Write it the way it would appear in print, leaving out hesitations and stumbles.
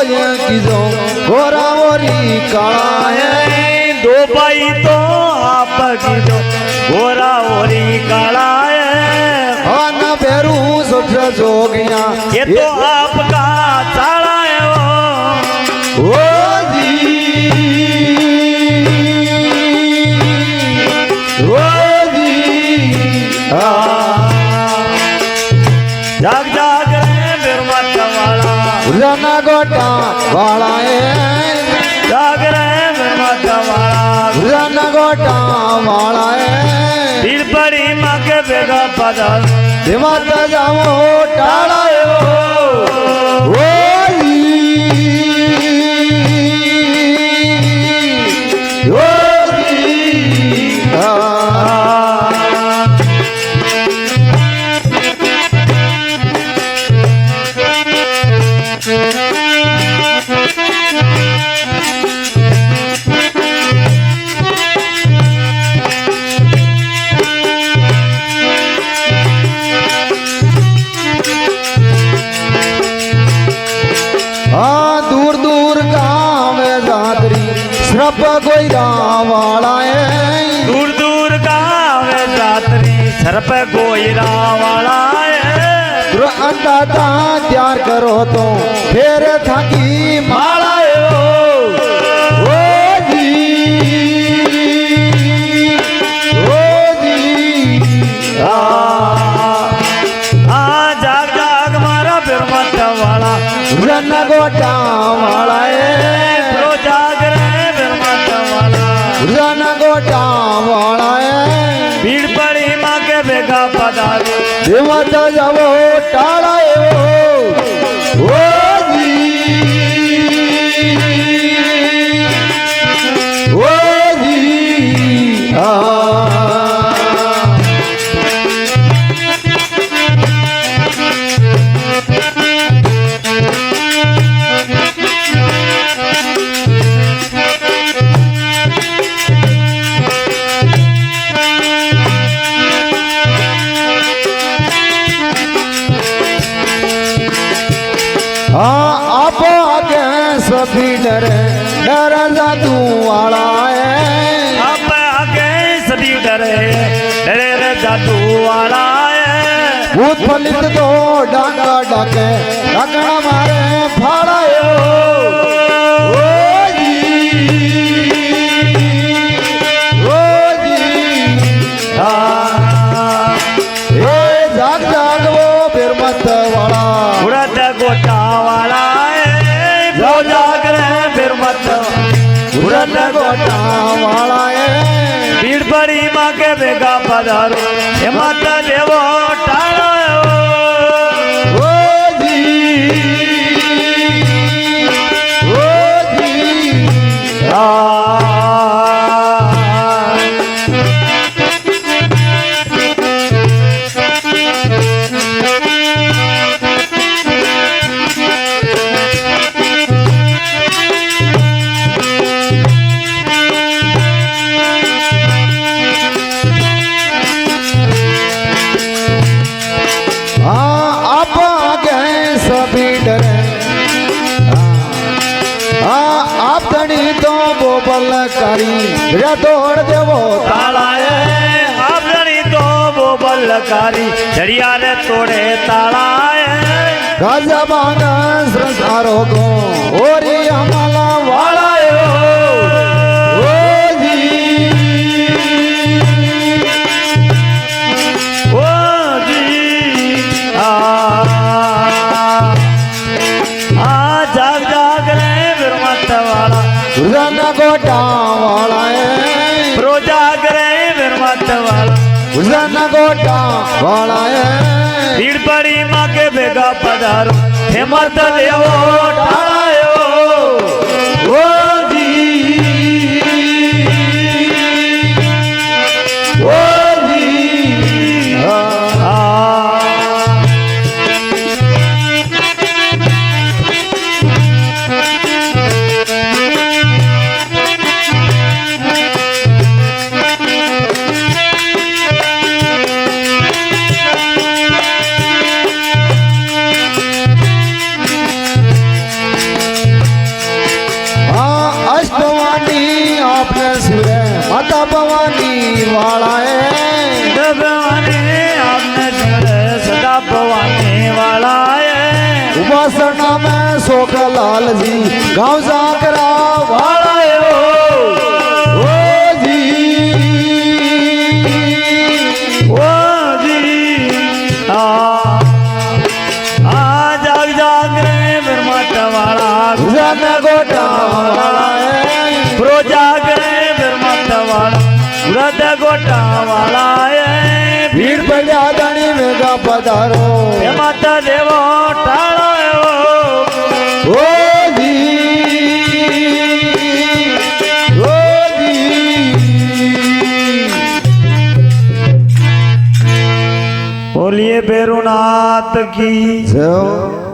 ये कीजो गोरा ओरी काला है दो भाई तो आप कीजो गोरा ओरी काला है अन बेरू सुठ जोगिया ये तो आपका चाला है ओ जी जाग जाग रे बिरमत वाला उजाना गोटा वाला है जाग रे बिरमत वाला उजाना गोटा वाला है दिल पड़ी माँ के बेगा पदर हिम्मत जाओ टाला है ओ दूर दूर गाँव जातरी श्रप गोईरा वाला है दूर दूर गाँव जातरी सरप गोईरा वाला है अंदाता तैयार करो तो फिर थकी माला है ओ जी जाग जाग मारा बिरमत वाला रन गोटा वाला है प्रो जाग रे बिरमत वाला रन गोटा वाला है भीड़ पड़ी माँ के बेगा पधारो हिम्मत जाओ टाला है ओ जी ओ जी आप आगे सभी डरे डर जादू वाला है आप आगे सभी डरे डरे रे जादू वाला है भूत फलित तो डाका डाके डाकना मारे फाड़ा है ओ जी ए जाग जाग वो बिरमत वाला उड़द गोटा वाला है वो जाग रहे बिरमत उड़द गोटा वाला है भीड़ पड़ी माँ के बेगा पधारो हिम्मत देवो टालो ओ जी आप आगे सभी डरे आप धनी तो बोबल करी तोड़ देवो ताला है आप जड़ी तो वो बल्लकारी झड़िया रे तोड़े ताला है राजा बागा संसारों को ओरी हमारा वाला है ओ जी ओ जी जाग जाग रे बिरमत वाला रन गोटा वाला है प्रो जाग रे बिरमत वाला रन गोटा वाला है भीड़ पड़ी माँ के बेगा पधारो हिम्मत देवो टालायो ओ जी ओ जी વાળાએ ભવાની આપને જોડે સદા ભવાની વાળાએ ઉપાસના में सोखलालजी गाँव जाकरा वाळाए ओ ઓજી આ જાગ જાગ રે બ્રહ્મત વાળા जन गोटा वाळाए પ્રો જાગ રે બ્રહ્મત વાળા વ્રત ગોટા વાળાએ भीड़ पड़ा धनी मेगा पधारो મત દેવો ટાળો એવો બોલીએ ભેરુનાથ કી जय